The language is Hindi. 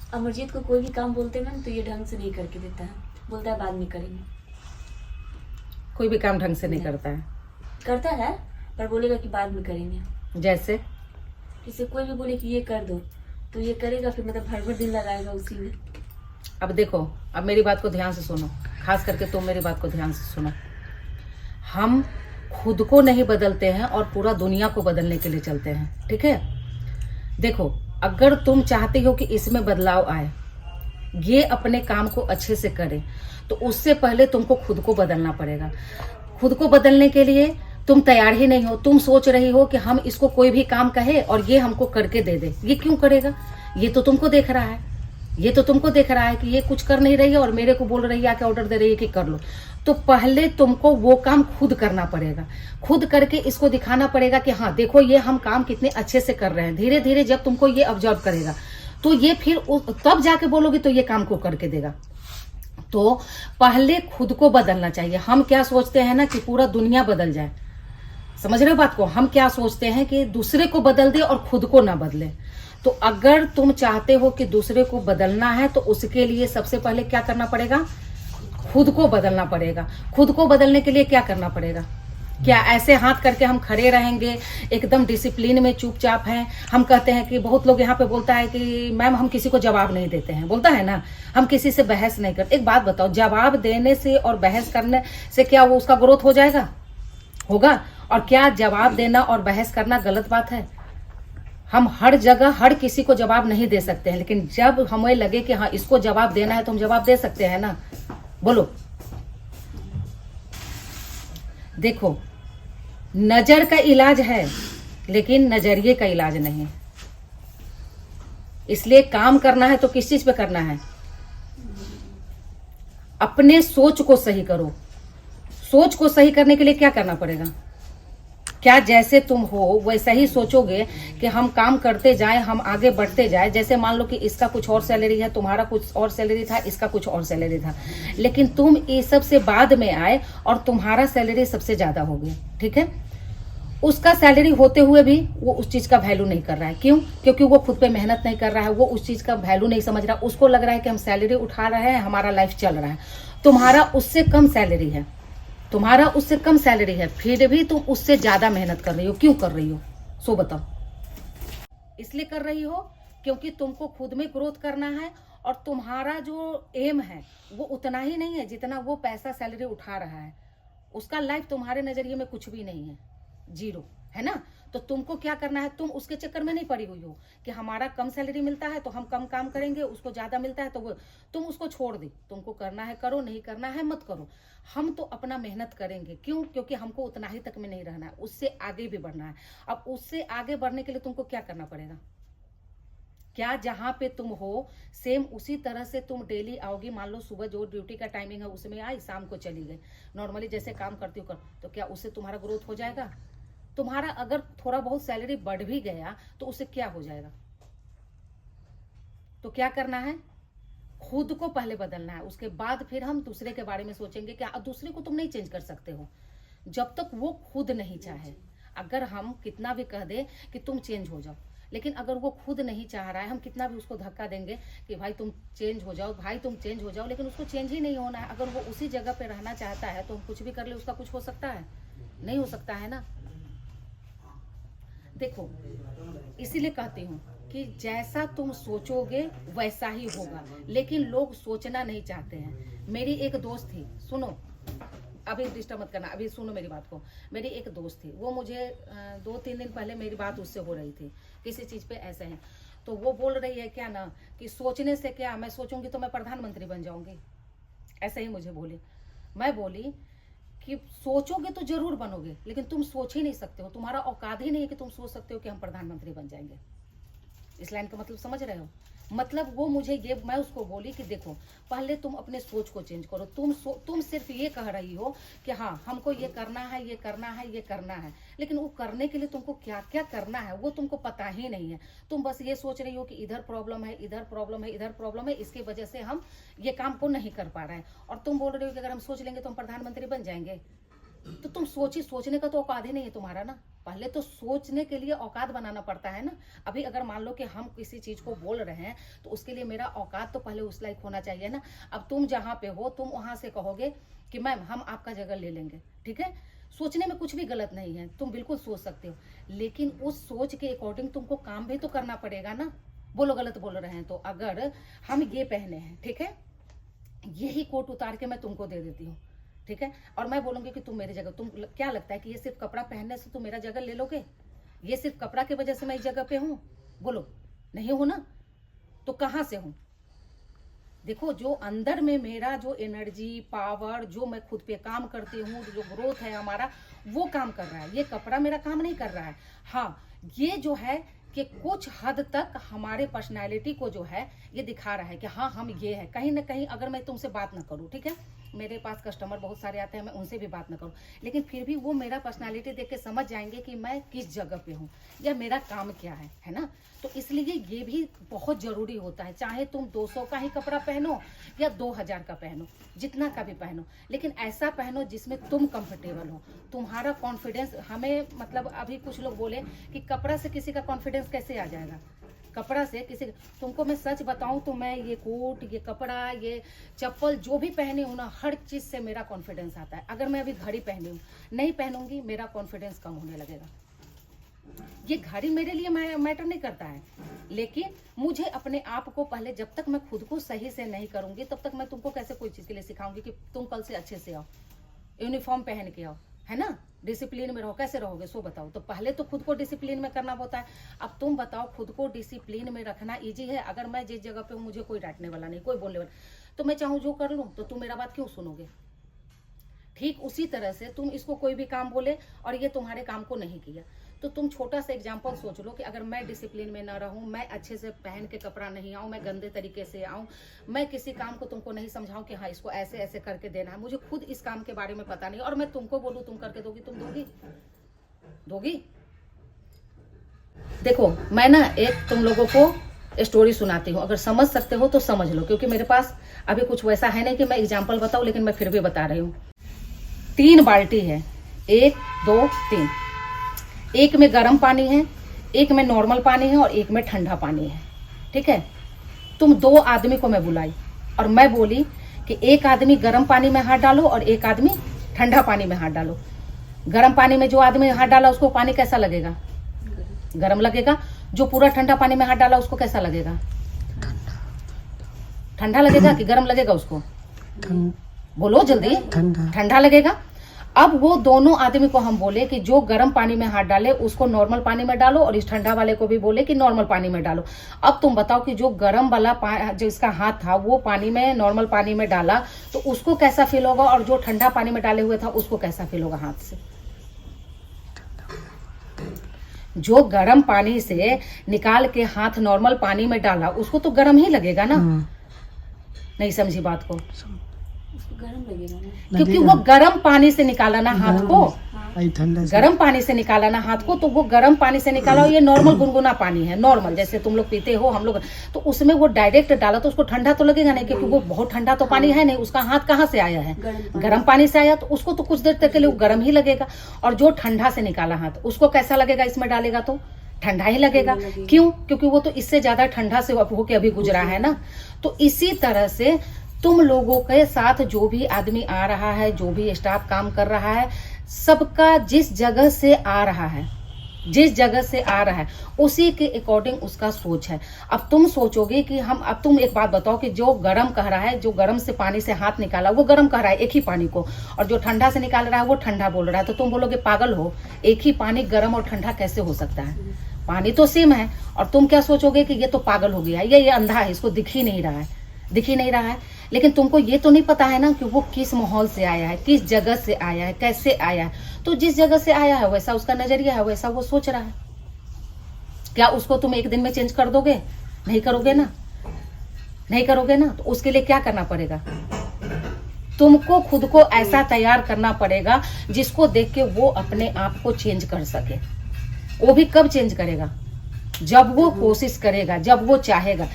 अमरजीत को कोई भी काम बोलते हैं ना तो ये ढंग से नहीं करके देता है, बोलता है बाद में करेंगे। कोई भी काम ढंग से नहीं नहीं। करता है। करता है पर बोलेगा कि बाद में करेंगे। जैसे जैसे कोई भी बोले कि ये कर दो तो ये करेगा, फिर मतलब भर भर दिन लगाएगा उसी में। अब देखो, अब मेरी बात को ध्यान से सुनो, खास करके तुम मेरी बात को ध्यान से सुनो। हम खुद को नहीं बदलते हैं और पूरा दुनिया को बदलने के लिए चलते हैं, ठीक है। देखो, अगर तुम चाहते हो कि इसमें बदलाव आए, ये अपने काम को अच्छे से करे, तो उससे पहले तुमको खुद को बदलना पड़ेगा। खुद को बदलने के लिए तुम तैयार ही नहीं हो। तुम सोच रही हो कि हम इसको कोई भी काम कहे और ये हमको करके दे दे। ये क्यों करेगा? ये तो तुमको देख रहा है, ये तो तुमको देख रहा है कि ये कुछ कर नहीं रही है और मेरे को बोल रही है, आके ऑर्डर दे रही है कि कर लो। तो पहले तुमको वो काम खुद करना पड़ेगा। खुद करके इसको दिखाना पड़ेगा कि हाँ देखो, ये हम काम कितने अच्छे से कर रहे हैं। धीरे धीरे जब तुमको ये ऑब्जर्व करेगा तो ये फिर तब जाके बोलोगे तो ये काम को करके देगा। तो पहले खुद को बदलना चाहिए। हम क्या सोचते हैं ना कि पूरा दुनिया बदल जाए, समझ रहे हो बात को। हम क्या सोचते हैं कि दूसरे को बदल दे और खुद को ना बदले। तो अगर तुम चाहते हो कि दूसरे को बदलना है तो उसके लिए सबसे पहले क्या करना पड़ेगा? खुद को बदलना पड़ेगा। खुद को बदलने के लिए क्या करना पड़ेगा? क्या ऐसे हाथ करके हम खड़े रहेंगे एकदम डिसिप्लिन में चुपचाप हैं? हम कहते हैं कि बहुत लोग यहाँ पे बोलता है कि मैम हम किसी को जवाब नहीं देते हैं, बोलता है ना, हम किसी से बहस नहीं करते। एक बात बताओ, जवाब देने से और बहस करने से क्या वो उसका ग्रोथ हो जाएगा? होगा। और क्या जवाब देना और बहस करना गलत बात है? हम हर जगह हर किसी को जवाब नहीं दे सकते हैं, लेकिन जब हमें लगे कि हाँ इसको जवाब देना है तो हम जवाब दे सकते हैं ना। बोलो। देखो, नजर का इलाज है लेकिन नजरिए का इलाज नहीं है। इसलिए काम करना है तो किस चीज पे करना है? अपने सोच को सही करो। सोच को सही करने के लिए क्या करना पड़ेगा? क्या जैसे तुम हो वैसा ही सोचोगे कि हम काम करते जाएं, हम आगे बढ़ते जाएं। जैसे मान लो कि इसका कुछ और सैलरी है, तुम्हारा कुछ और सैलरी था, इसका कुछ और सैलरी था, लेकिन तुम ये सबसे बाद में आए और तुम्हारा सैलरी सबसे ज्यादा हो गया, ठीक है। उसका सैलरी होते हुए भी वो उस चीज का वैल्यू नहीं कर रहा है। क्यों? क्योंकि वो खुद पे मेहनत नहीं कर रहा है, वो उस चीज का वैल्यू नहीं समझ रहा। उसको लग रहा है कि हम सैलरी उठा रहे हैं, हमारा लाइफ चल रहा है। तुम्हारा उससे कम सैलरी है, तुम्हारा उससे कम सैलरी है, फिर भी तुम उससे ज्यादा मेहनत कर रही हो। क्यों कर रही हो? सो बताओ। इसलिए कर रही हो क्योंकि तुमको खुद में ग्रोथ करना है और तुम्हारा जो एम है वो उतना ही नहीं है जितना वो पैसा सैलरी उठा रहा है। उसका लाइफ तुम्हारे नजरिए में कुछ भी नहीं है, जीरो है ना। तो तुमको क्या करना है? तुम उसके चक्कर में नहीं पड़ी हुई हो कि हमारा कम सैलरी मिलता है तो हम कम काम करेंगे, उसको ज्यादा मिलता है तो वो तुम उसको छोड़ दी। तुमको करना है करो, नहीं करना है मत करो। हम तो अपना मेहनत करेंगे। क्यों? क्योंकि हमको उतना ही तक में नहीं रहना है, उससे आगे भी बढ़ना है। अब उससे आगे बढ़ने के लिए तुमको क्या करना पड़ेगा? क्या जहां पे तुम हो सेम उसी तरह से तुम डेली आओगी? मान लो सुबह जो ड्यूटी का टाइमिंग है उसमें आई, शाम को चली गई, नॉर्मली जैसे काम करती हो कर, तो क्या उससे तुम्हारा ग्रोथ हो जाएगा? तुम्हारा अगर थोड़ा बहुत सैलरी बढ़ भी गया तो उससे क्या हो जाएगा? तो क्या करना है? खुद को पहले बदलना है, उसके बाद फिर हम दूसरे के बारे में सोचेंगे। क्या दूसरे को तुम नहीं चेंज कर सकते हो जब तक वो खुद नहीं चाहे। अगर हम कितना भी कह दे कि तुम चेंज हो जाओ, लेकिन अगर वो खुद नहीं चाह रहा है, हम कितना भी उसको धक्का देंगे कि भाई तुम चेंज हो जाओ, भाई तुम चेंज हो जाओ, लेकिन उसको चेंज ही नहीं होना है। अगर वो उसी जगह पे रहना चाहता है तो हम कुछ भी कर ले, उसका कुछ हो सकता है? नहीं हो सकता है ना। देखो, इसीलिए कहती हूँ कि जैसा तुम सोचोगे वैसा ही होगा, लेकिन लोग सोचना नहीं चाहते हैं। मेरी एक दोस्त थी, सुनो, अभी डिस्टर्ब मत करना, अभी सुनो मेरी बात को। मेरी एक दोस्त थी, वो मुझे 2-3 दिन पहले मेरी बात उससे हो रही थी किसी चीज पे ऐसे हैं, तो वो बोल रही है क्या ना कि सोचने से क्या, मैं सोचूंगी तो मैं प्रधानमंत्री बन जाऊंगी, ऐसे ही मुझे बोली। मैं बोली कि सोचोगे तो जरूर बनोगे, लेकिन तुम सोच ही नहीं सकते हो, तुम्हारा औकात ही नहीं है कि तुम सोच सकते हो कि हम प्रधानमंत्री बन जाएंगे। इस लाइन का मतलब समझ रहे हो? मतलब वो मुझे ये, मैं उसको बोली कि देखो पहले तुम अपने सोच को चेंज करो। तुम सिर्फ ये कह रही हो कि हाँ हमको ये करना है, ये करना है, ये करना है, लेकिन वो करने के लिए तुमको क्या क्या करना है वो तुमको पता ही नहीं है। तुम बस ये सोच रही हो कि इधर प्रॉब्लम है, इधर प्रॉब्लम है, इधर प्रॉब्लम है, इसकी वजह से हम ये काम को नहीं कर पा रहे हैं। और तुम बोल रहे हो कि अगर हम सोच लेंगे तो हम प्रधानमंत्री बन जाएंगे। तो तुम सोचने का तो औकात ही नहीं है तुम्हारा ना। पहले तो सोचने के लिए औकात बनाना पड़ता है ना। अभी अगर मान लो कि हम किसी चीज को बोल रहे हैं तो उसके लिए मेरा औकात तो पहले उस लायक होना चाहिए ना। अब तुम जहाँ पे हो तुम वहां से कहोगे कि मैम हम आपका जगह ले लेंगे, ठीक है। सोचने में कुछ भी गलत नहीं है, तुम बिल्कुल सोच सकते हो, लेकिन उस सोच के अकॉर्डिंग तुमको काम भी तो करना पड़ेगा ना। बोलो गलत बोल रहे हैं तो अगर हम ये पहने हैं, ठीक है, यही कोट उतार के मैं तुमको दे देती हूँ, ठीक है, और मैं बोलूंगी कि तुम मेरी जगह, तुम क्या लगता है कि ये सिर्फ कपड़ा पहनने से तुम मेरा जगह ले लोगे? ये सिर्फ कपड़ा की वजह से मैं इस जगह पे हूँ? बोलो, नहीं हूं ना। तो कहां से हूं? देखो, जो अंदर में मेरा जो एनर्जी पावर, जो मैं खुद पे काम करती हूँ, जो ग्रोथ है हमारा, वो काम कर रहा है। ये कपड़ा मेरा काम नहीं कर रहा है। हाँ, ये जो है कि कुछ हद तक हमारे पर्सनालिटी को जो है ये दिखा रहा है कि हाँ हम ये है। कहीं ना कहीं अगर मैं तुमसे बात ना करूँ, ठीक है, मेरे पास कस्टमर बहुत सारे आते हैं, मैं उनसे भी बात ना करूँ, लेकिन फिर भी वो मेरा पर्सनालिटी देख के समझ जाएंगे कि मैं किस जगह पे हूँ या मेरा काम क्या है ना। तो इसलिए ये भी बहुत जरूरी होता है। चाहे तुम 200 का ही कपड़ा पहनो या 2000 का पहनो, जितना का भी पहनो, लेकिन ऐसा पहनो जिसमें तुम कंफर्टेबल हो, तुम्हारा कॉन्फिडेंस। हमें मतलब अभी कुछ लोग बोले कि कपड़ा से किसी का कॉन्फिडेंस कैसे आ जाएगा? कपड़ा से किसी, तुमको मैं सच बताऊं तो मैं ये कोट, ये कपड़ा, ये चप्पल जो भी पहनी हूं ना, हर चीज से मेरा कॉन्फिडेंस आता है। अगर मैं अभी घड़ी पहनी हूं, नहीं पहनूंगी, मेरा कॉन्फिडेंस कम होने लगेगा। ये घड़ी मेरे लिए मैटर नहीं करता है, लेकिन मुझे अपने आप को पहले, जब तक मैं खुद को सही से नहीं करूंगी तब तक मैं तुमको कैसे कोई चीज के लिए सिखाऊंगी कि तुम कल से अच्छे से आओ, यूनिफॉर्म पहन के आओ, है ना, डिसिप्लिन में रहो। कैसे रहोगे सो बताओ। तो पहले तो खुद को डिसिप्लिन में करना होता है। अब तुम बताओ, खुद को डिसिप्लिन में रखना इजी है? अगर मैं जिस जगह पे हूँ मुझे कोई डांटने वाला नहीं, कोई बोलने वाला, तो मैं चाहूँ जो कर लूँ, तो तुम मेरा बात क्यों सुनोगे? ठीक उसी तरह से तुम इसको कोई भी काम बोले और ये तुम्हारे काम को नहीं किया, तो तुम छोटा सा एग्जाम्पल सोच लो कि अगर मैं डिसिप्लिन में ना रहूं, मैं अच्छे से पहन के कपड़ा नहीं आऊं, मैं गंदे तरीके से आऊं, मैं किसी काम को तुमको नहीं समझाऊं कि हाँ इसको ऐसे ऐसे करके देना है, मुझे खुद इस काम के बारे में पता नहीं, और मैं तुमको बोलूं तुम करके दोगी, तुम दोगी? देखो, मैं ना एक तुम लोगों को स्टोरी सुनाती हूँ, अगर समझ सकते हो तो समझ लो, क्योंकि मेरे पास अभी कुछ वैसा है नहीं कि मैं एग्जाम्पल बताऊं, लेकिन मैं फिर भी बता रही हूँ। 3 बाल्टी है, 1 2 3, एक में गर्म पानी है, एक में नॉर्मल पानी है और एक में ठंडा पानी है, ठीक है। तुम 2 आदमी को मैं बुलाई और मैं बोली कि एक आदमी गर्म पानी में हाथ डालो और एक आदमी ठंडा पानी में हाथ डालो। गर्म पानी में जो आदमी हाथ डाला उसको पानी कैसा लगेगा? गर्म लगेगा। जो पूरा ठंडा पानी में हाथ डाला उसको कैसा लगेगा? ठंडा लगेगा कि गर्म लगेगा उसको? बोलो जल्दी। ठंडा लगेगा। अब वो दोनों आदमी को हम बोले कि जो गर्म पानी में हाथ डाले उसको नॉर्मल पानी में डालो, और इस ठंडा वाले को भी बोले कि नॉर्मल पानी में डालो। अब तुम बताओ कि जो गर्म वाला जो इसका हाथ था वो पानी में, नॉर्मल पानी में डाला तो उसको कैसा फील होगा, और जो ठंडा पानी में डाले हुए था उसको कैसा फील होगा हाथ से? जो गर्म पानी से निकाल के हाथ नॉर्मल पानी में डाला उसको तो गर्म ही लगेगा ना। नहीं समझी बात को? गरम लगेगा ना, क्योंकि वो गर्म पानी से निकाला ना हाथ को, गर्म पानी से निकाला ना हाथ को, तो वो गर्म पानी से निकाला। ये नॉर्मल गुनगुना पानी है, नॉर्मल जैसे तुम लोग पीते हो, हम लोग, तो उसमें वो डायरेक्ट डाला तो उसको ठंडा तो लगेगा नहीं, क्योंकि वो बहुत ठंडा तो पानी है नहीं। उसका हाथ कहाँ से आया है? गर्म पानी से आया, तो उसको तो कुछ देर तक के लिए वो गर्म ही लगेगा। और जो ठंडा से निकाला हाथ उसको कैसा लगेगा? इसमें डालेगा तो ठंडा ही लगेगा। क्यों? क्योंकि वो तो इससे ज्यादा ठंडा से होके अभी गुजरा है ना। तो इसी तरह से तुम लोगों के साथ जो भी आदमी आ रहा है, जो भी स्टाफ काम कर रहा है, सबका जिस जगह से आ रहा है, जिस जगह से आ रहा है उसी के अकॉर्डिंग उसका सोच है। अब तुम सोचोगे कि हम, अब तुम एक बात बताओ कि जो गर्म कह रहा है, जो गर्म से पानी से हाथ निकाला वो गर्म कह रहा है एक ही पानी को, और जो ठंडा से निकाल रहा है वो ठंडा बोल रहा है, तो तुम बोलोगे पागल हो, एक ही पानी गर्म और ठंडा कैसे हो सकता है? पानी तो सेम है। और तुम क्या सोचोगे कि ये तो पागल हो गया, ये अंधा है, इसको दिख ही नहीं रहा है, दिख ही नहीं रहा है। लेकिन तुमको ये तो नहीं पता है ना कि वो किस माहौल से आया है, किस जगह से आया है, कैसे आया है। तो जिस जगह से आया है वैसा उसका नजरिया है, वैसा वो सोच रहा है। क्या उसको तुम एक दिन में चेंज कर दोगे? नहीं करोगे ना, नहीं करोगे ना। तो उसके लिए क्या करना पड़ेगा? तुमको खुद को ऐसा तैयार करना पड़ेगा जिसको देख के वो अपने आप को चेंज कर सके। वो भी कब चेंज करेगा? जब वो कोशिश करेगा, जब वो चाहेगा।